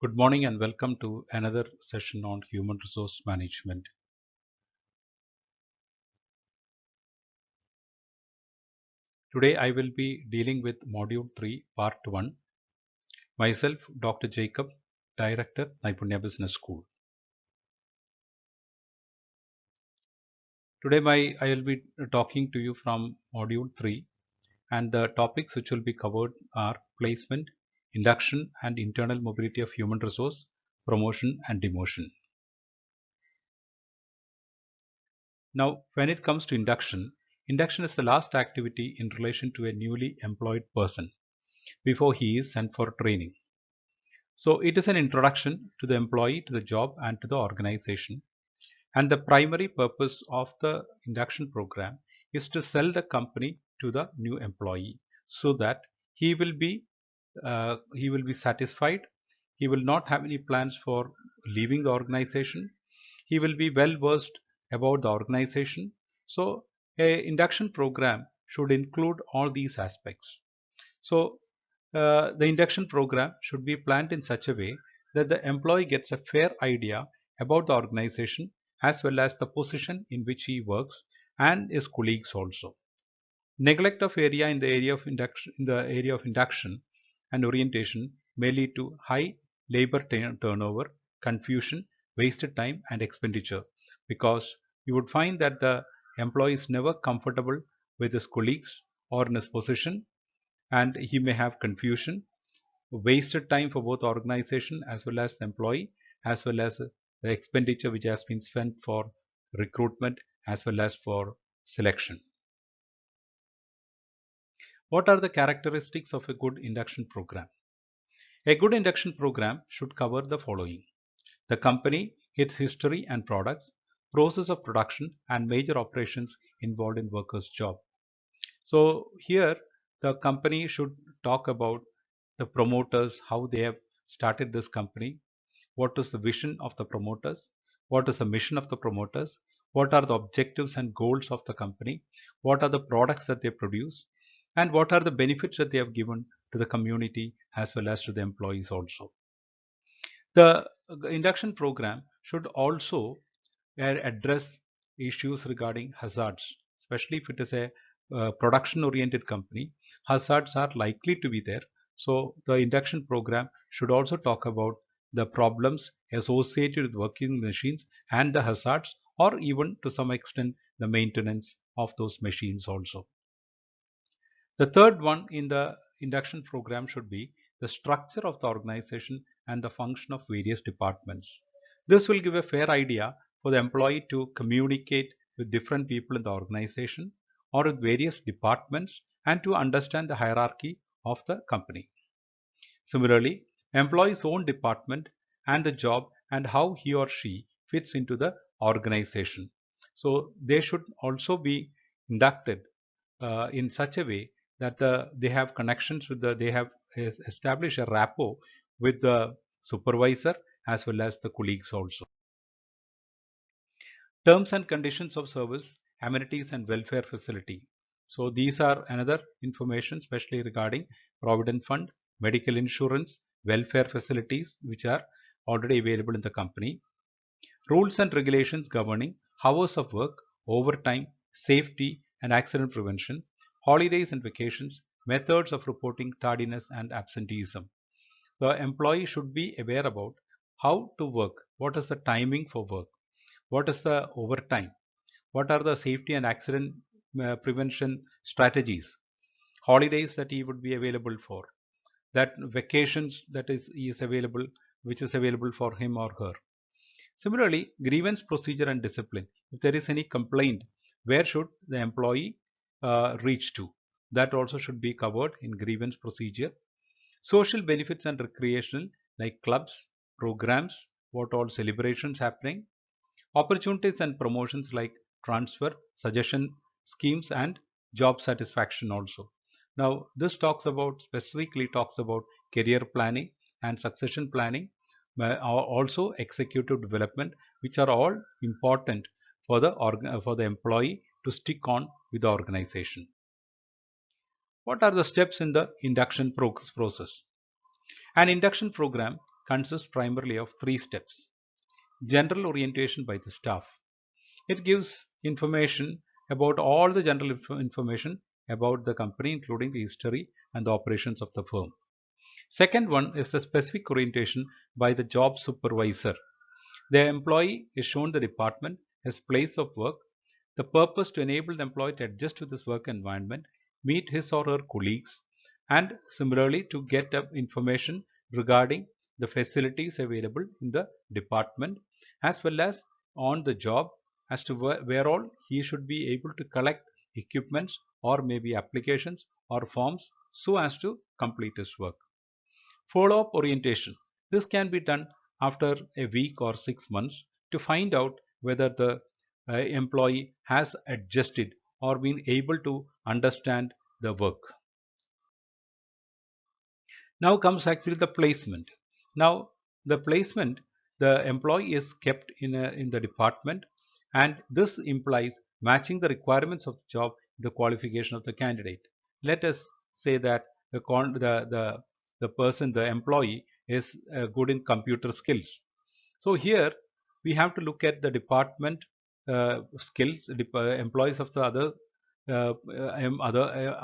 Good morning and welcome to another session on human resource management. Today I will be dealing with Module 3 Part 1. Myself Dr. Jacob, Director, Naipunya Business School. Today I will be talking to you from Module 3 and the topics which will be covered are placement, induction and internal mobility of human resource, promotion and demotion. Now when it comes to induction, induction is the last activity in relation to a newly employed person before he is sent for training. So it is an introduction to the employee, to the job and to the organization. And the primary purpose of the induction program is to sell the company to the new employee so that he will be satisfied. He will not have any plans for leaving the organization. He will be well versed about the organization. So a induction program should include all these aspects. So the induction program should be planned in such a way that the employee gets a fair idea about the organization as well as the position in which he works and his colleagues also. Neglect of area in the area of induction and orientation may lead to high labor turnover, confusion, wasted time and expenditure, because you would find that the employee is never comfortable with his colleagues or in his position, and he may have confusion, wasted time for both organization as well as the employee, as well as the expenditure which has been spent for recruitment as well as for selection. What are the characteristics of a good induction program? A good induction program should cover the following: the company, its history and products, process of production and major operations involved in workers' job. So here the company should talk about the promoters, how they have started this company, what is the vision of the promoters, what is the mission of the promoters, what are the objectives and goals of the company, what are the products that they produce, and what are the benefits that they have given to the community as well as to the employees also. The induction program should also address issues regarding hazards, especially if it is a production oriented company. Hazards are likely to be there, so the induction program should also talk about the problems associated with working machines and the hazards, or even to some extent the maintenance of those machines also. The third one in the induction program should be the structure of the organization and the function of various departments. This will give a fair idea for the employee to communicate with different people in the organization or with various departments and to understand the hierarchy of the company. Similarly, employee's own department and the job and how he or she fits into the organization. So they should also be inducted in such a way that they have connections with they have established a rapport with the supervisor as well as the colleagues also. Terms and conditions of service, amenities and welfare facility. So these are another information especially regarding provident fund, medical insurance, welfare facilities which are already available in the company. Rules and regulations governing hours of work, overtime, safety and accident prevention, holidays and vacations, methods of reporting tardiness and absenteeism. The employee should be aware about how to work, what is the timing for work, what is the overtime, what are the safety and accident prevention strategies, holidays that he would be available for, that vacations that is available, which is available for him or her. Similarly, grievance procedure and discipline. If there is any complaint, where should the employee reach to? That also should be covered in grievance procedure. Social benefits and recreational, like clubs, programs, what all celebrations happening, opportunities and promotions like transfer, suggestion schemes and job satisfaction also. Now this specifically talks about career planning and succession planning, also executive development, which are all important for the employee to stick on with the organization. What are the steps in the induction process? An induction program consists primarily of three steps. General orientation by the staff. It gives information about all the general information about the company, including the history and the operations of the firm. Second one is the specific orientation by the job supervisor. The employee is shown the department, his place of work, the purpose to enable the employee to adjust to this work environment, meet his or her colleagues, and similarly to get information regarding the facilities available in the department, as well as on the job as to where all he should be able to collect equipments or maybe applications or forms so as to complete his work. Follow-up orientation. This can be done after a week or 6 months to find out whether the employee has adjusted or been able to understand the work. Now comes actually the placement. Now the placement, the employee is kept in the department, and this implies matching the requirements of the job, the qualification of the candidate. Let us say that the person, the employee is good in computer skills. So here we have to look at the department skills, employees of the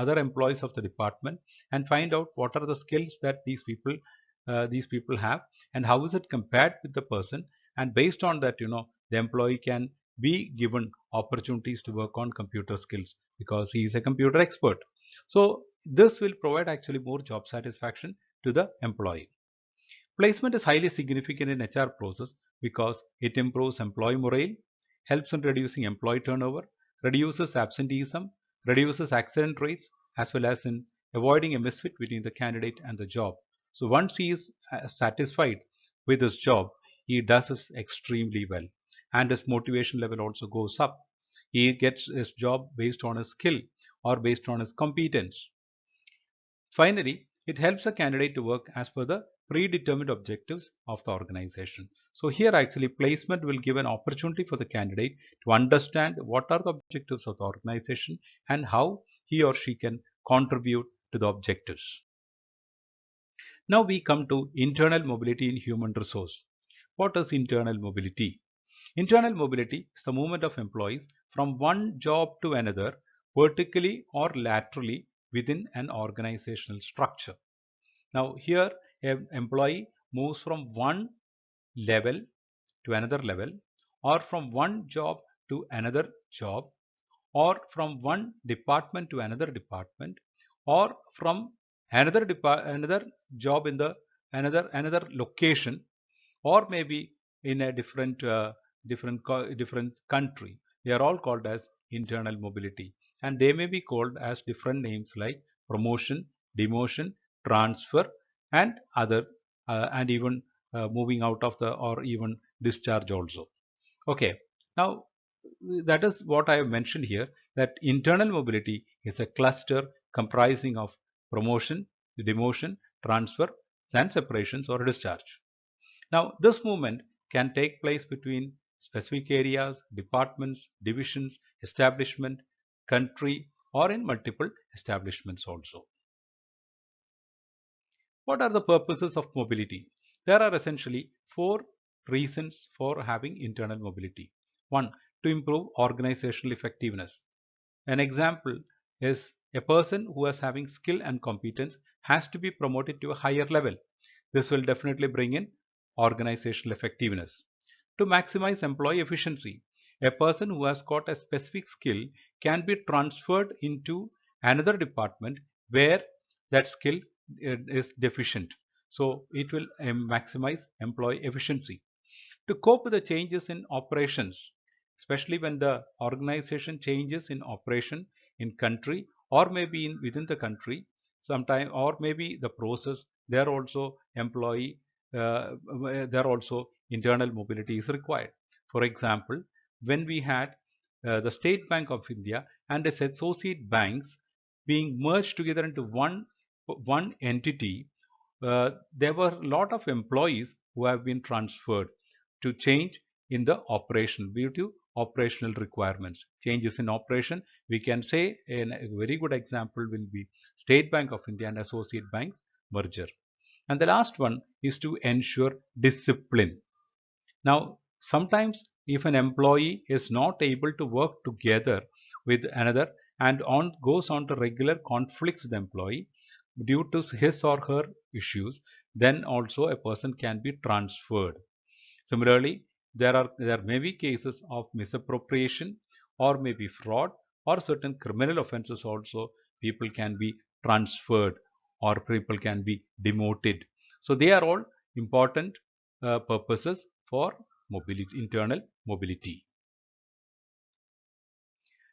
other employees of the department, and find out what are the skills that these people have, and how is it compared with the person. And based on that, the employee can be given opportunities to work on computer skills because he is a computer expert. So this will provide actually more job satisfaction to the employee. Placement is highly significant in HR process because it improves employee morale, helps in reducing employee turnover, reduces absenteeism, reduces accident rates, as well as in avoiding a misfit between the candidate and the job. So once he is satisfied with his job, he does it extremely well, and his motivation level also goes up. He gets his job based on his skill or based on his competence. Finally, it helps a candidate to work as per the predetermined objectives of the organization. So here actually placement will give an opportunity for the candidate to understand what are the objectives of the organization and how he or she can contribute to the objectives. Now we come to internal mobility in human resource. What is internal mobility? Internal mobility is the movement of employees from one job to another, vertically or laterally within an organizational structure. Now here an employee moves from one level to another level, or from one job to another job, or from one department to another department, or from another job in the another location, or maybe in a different country. They are all called as internal mobility, and they may be called as different names like promotion, demotion, transfer, and other, and even moving out of the, or even discharge also. Okay, now that is what I have mentioned here, that internal mobility is a cluster comprising of promotion, demotion, transfer, and separations or discharge. Now, this movement can take place between specific areas, departments, divisions, establishment, country, or in multiple establishments also. What are the purposes of mobility? There are essentially four reasons for having internal mobility. One, to improve organizational effectiveness. An example is a person who is having skill and competence has to be promoted to a higher level. This will definitely bring in organizational effectiveness. To maximize employee efficiency, a person who has got a specific skill can be transferred into another department where that skill is deficient. So it will maximize employee efficiency. To cope with the changes in operations, especially when the organization changes in operation in country, or maybe within the country sometime, or maybe the process, there also employee there also internal mobility is required. For example, when we had the State Bank of India and its associate banks being merged together into one entity, there were a lot of employees who have been transferred to change in the operation due to operational requirements. Changes in operation, we can say a very good example will be State Bank of India and associate banks merger. And the last one is to ensure discipline. Now, sometimes if an employee is not able to work together with another and goes on to regular conflicts with the employee due to his or her issues, then also a person can be transferred. Similarly, there may be cases of misappropriation or maybe fraud or certain criminal offenses also. People can be transferred or people can be demoted. So they are all important purposes for mobility, internal mobility.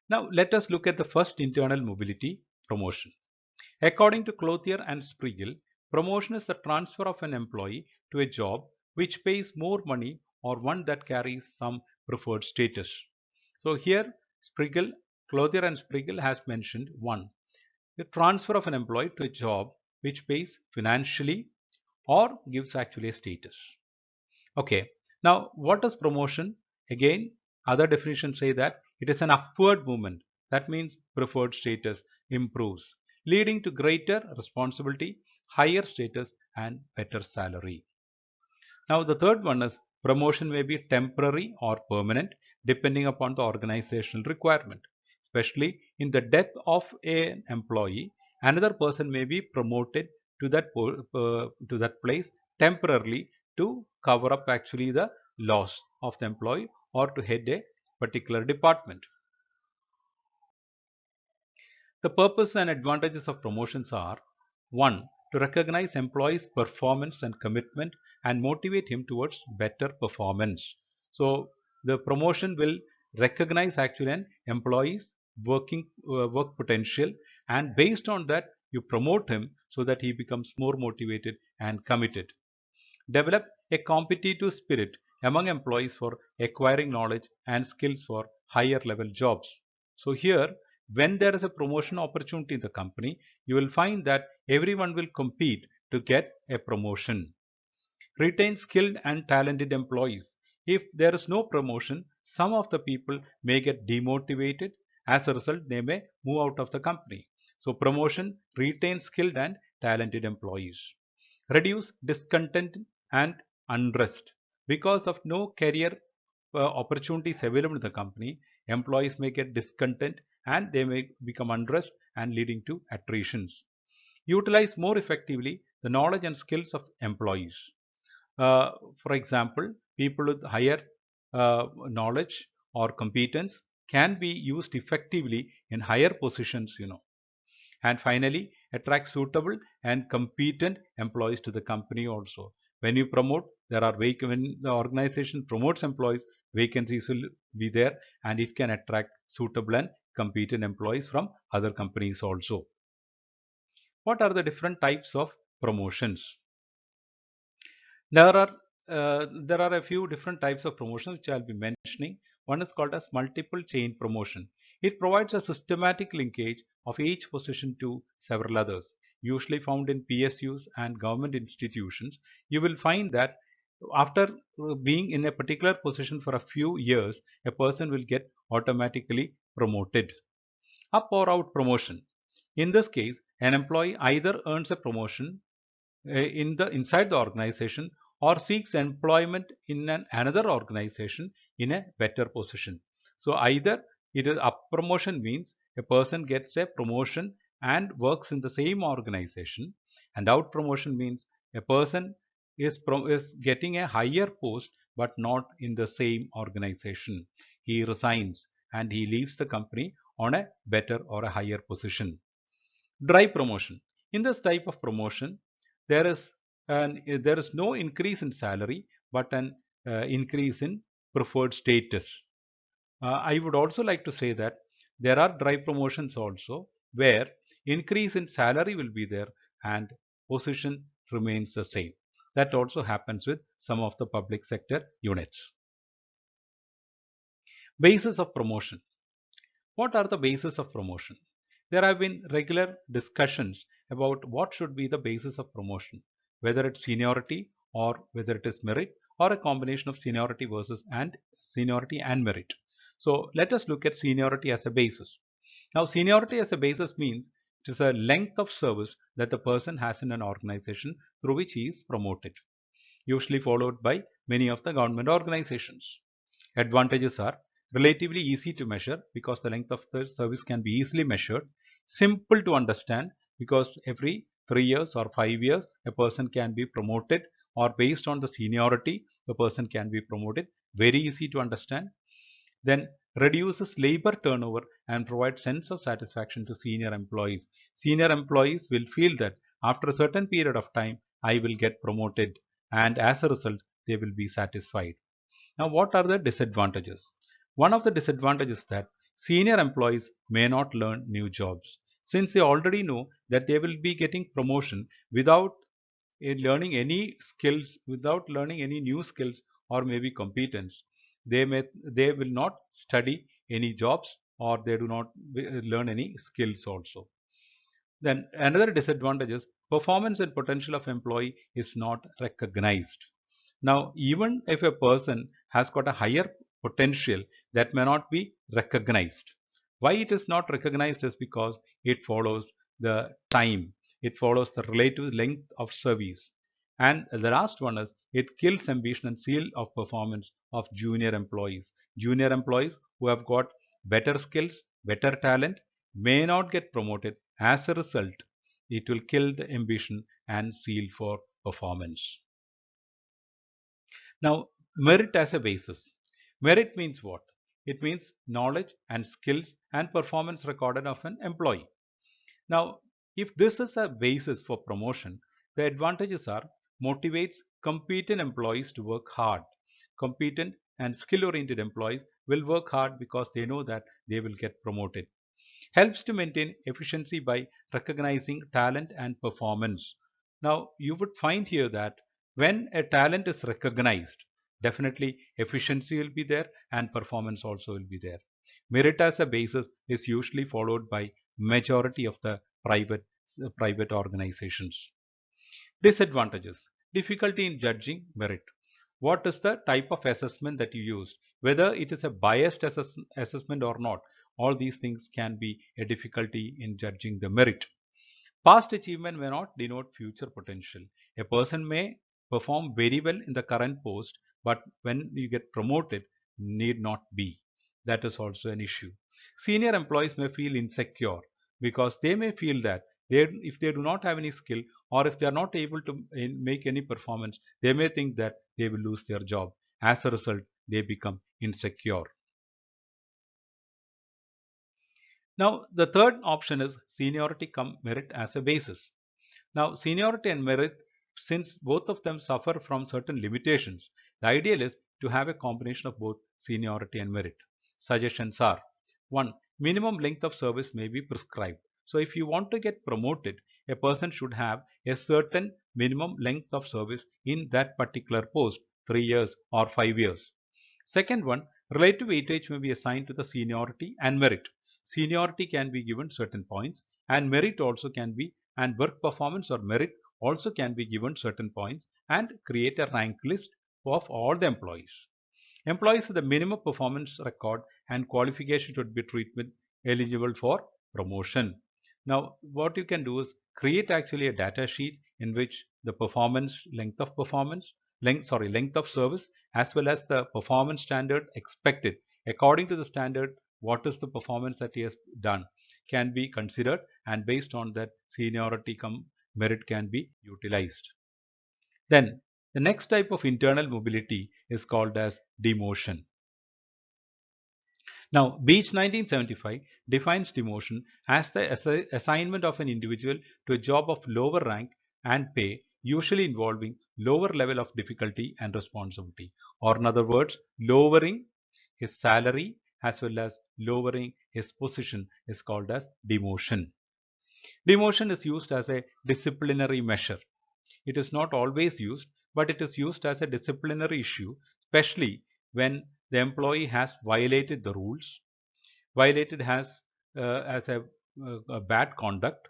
Now let us look at the first internal mobility, promotion. According to Clothier and Sprigel, promotion is the transfer of an employee to a job which pays more money or one that carries some preferred status. So here Clothier and Sprigel has mentioned one, the transfer of an employee to a job which pays financially or gives actually a status. Okay, now what is promotion? Again, other definitions say that it is an upward movement. That means preferred status improves, leading to greater responsibility, higher status, and better salary. Now, the third one is promotion may be temporary or permanent depending upon the organizational requirement. Especially in the death of an employee, another person may be promoted to that place temporarily to cover up actually the loss of the employee or to head a particular department. The purpose and advantages of promotions are: 1. To recognize employees' performance and commitment and motivate him towards better performance. So the promotion will recognize actually an employee's work potential, and based on that you promote him so that he becomes more motivated and committed. Develop a competitive spirit among employees for acquiring knowledge and skills for higher level jobs. So here, when there is a promotion opportunity in the company, you will find that everyone will compete to get a promotion. Retain skilled and talented employees. If there is no promotion, some of the people may get demotivated. As a result, they may move out of the company. So promotion retains skilled and talented employees. Reduce discontent and unrest. Because of no career opportunities available in the company, employees may get discontent and they may become unrest and leading to attritions. Utilize more effectively the knowledge and skills of employees. For example, people with higher knowledge or competence can be used effectively in higher positions. And finally, attract suitable and competent employees to the company also. When you promote, when the organization promotes employees, vacancies will be there and it can attract suitable and competent employees from other companies also. What are the different types of promotions? There are a few different types of promotions which I'll be mentioning. One is called as multiple chain promotion. It provides a systematic linkage of each position to several others. Usually found in PSUs and government institutions, you will find that after being in a particular position for a few years, a person will get automatically promoted. Up or out promotion. In this case, an employee either earns a promotion inside the organization or seeks employment in another organization in a better position. So either it is up promotion means a person gets a promotion and works in the same organization, and out promotion means a person is getting a higher post but not in the same organization. He resigns and he leaves the company on a better or a higher position. Drive promotion. In this type of promotion, there is no increase in salary but an increase in preferred status. I would also like to say that there are drive promotions also where increase in salary will be there and position remains the same. That also happens with some of the public sector units. Basis of promotion. What are the basis of promotion? There have been regular discussions about what should be the basis of promotion, whether it's seniority or whether it is merit or a combination of seniority and merit. So let us look at seniority as a basis. Now seniority as a basis means It is a length of service that the person has in an organization through which he is promoted, usually followed by many of the government organizations. Advantages are relatively easy to measure because the length of the service can be easily measured, simple to understand because every 3 years or 5 years a person can be promoted, or based on the seniority the person can be promoted, very easy to understand. Then reduces labor turnover and provides sense of satisfaction to senior employees. Senior employees will feel that after a certain period of time I will get promoted, and as a result they will be satisfied. Now, what are the disadvantages? One of the disadvantages is that senior employees may not learn new jobs, since they already know that they will be getting promotion without learning any skills, without learning any new skills or maybe competence. They will not study any jobs, or they do not learn any skills also. Then another disadvantage is performance and potential of employee is not recognized. Now, even if a person has got a higher potential, that may not be recognized. Why it is not recognized is because it follows the time, it follows the relative length of service. And the last one is it kills ambition and seal of performance of junior employees. Junior employees who have got better skills, better talent may not get promoted. As a result, it will kill the ambition and seal for performance. Now, merit as a basis. Merit means what? It means knowledge and skills and performance recorded of an employee. Now, if this is a basis for promotion, the advantages are motivates competent employees to work hard. Competent and skill-oriented employees will work hard because they know that they will get promoted. Helps to maintain efficiency by recognizing talent and performance. Now, you would find here that when a talent is recognized, definitely efficiency will be there and performance also will be there. Merit as a basis is usually followed by majority of the private organizations. Disadvantages: difficulty in judging merit. What is the type of assessment that you used? Whether it is a biased assessment or not, all these things can be a difficulty in judging the merit. Past achievement may not denote future potential. A person may perform very well in the current post, but when you get promoted, need not be. That is also an issue. Senior employees may feel insecure because they may feel that if they do not have any skill, or if they are not able to make any performance, they may think that they will lose their job. As a result, they become insecure. Now, the third option is seniority come merit as a basis. Now, seniority and merit, since both of them suffer from certain limitations, the ideal is to have a combination of both seniority and merit. Suggestions are: 1. Minimum length of service may be prescribed. So, if you want to get promoted, a person should have a certain minimum length of service in that particular post, 3 years or 5 years. Second one, relative weightage may be assigned to the seniority and merit. Seniority can be given certain points, and merit also can be, and work performance or merit also can be given certain points, and create a rank list of all the employees. Employees with the minimum performance record and qualification should be treated eligible for promotion. Now, what you can do is create actually a data sheet in which the length of service, as well as the performance standard expected. According to the standard, what is the performance that he has done can be considered, and based on that, seniority come merit can be utilized. Then the next type of internal mobility is called as demotion. Now, Beach 1975 defines demotion as the assignment of an individual to a job of lower rank and pay, usually involving lower level of difficulty and responsibility, or in other words, lowering his salary as well as lowering his position is called as demotion. Demotion is used as a disciplinary measure. It is not always used, but it is used as a disciplinary issue, especially when the employee has violated the rules, violated has as a bad conduct,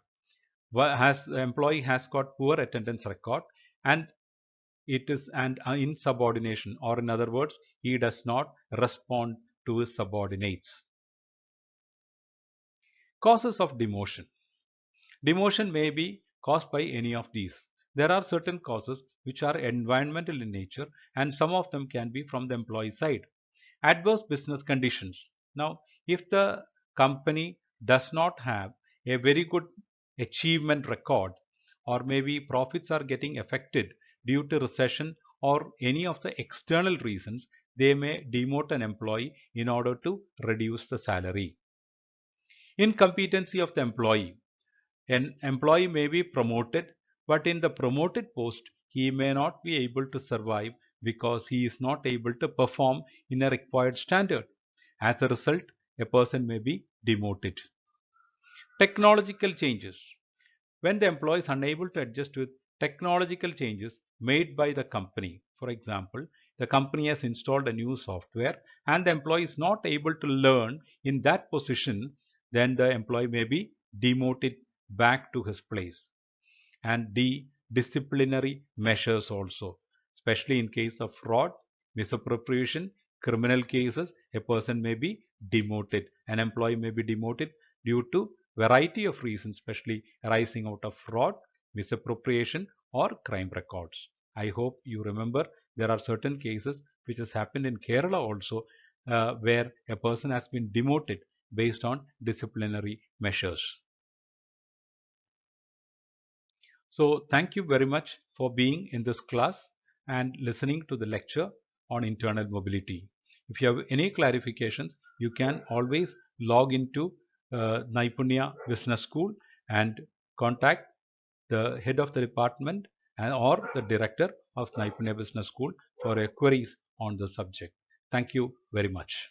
has the employee has got poor attendance record, and it is an insubordination, or in other words, he does not respond to his subordinates. Causes of demotion. Demotion may be caused by any of these. There are certain causes which are environmental in nature, and some of them can be from the employee side. Adverse business conditions. Now, if the company does not have a very good achievement record, or maybe profits are getting affected due to recession or any of the external reasons, they may demote an employee in order to reduce the salary. Incompetency of the employee. An employee may be promoted, but in the promoted post, he may not be able to survive because he is not able to perform in a required standard. As a result, a person may be demoted. Technological changes. When the employee is unable to adjust with technological changes made by the company, for example, the company has installed a new software and the employee is not able to learn in that position, then the employee may be demoted back to his place. And the disciplinary measures also, especially in case of fraud, misappropriation, criminal cases, a person may be demoted. An employee may be demoted due to variety of reasons, especially arising out of fraud, misappropriation, or crime records. I hope you remember there are certain cases which has happened in Kerala also, where a person has been demoted based on disciplinary measures. So thank you very much for being in this class and listening to the lecture on internal mobility. If you have any clarifications, you can always log into Naipunya Business School and contact the head of the department or the director of Naipunya Business School for queries on the subject. Thank you very much.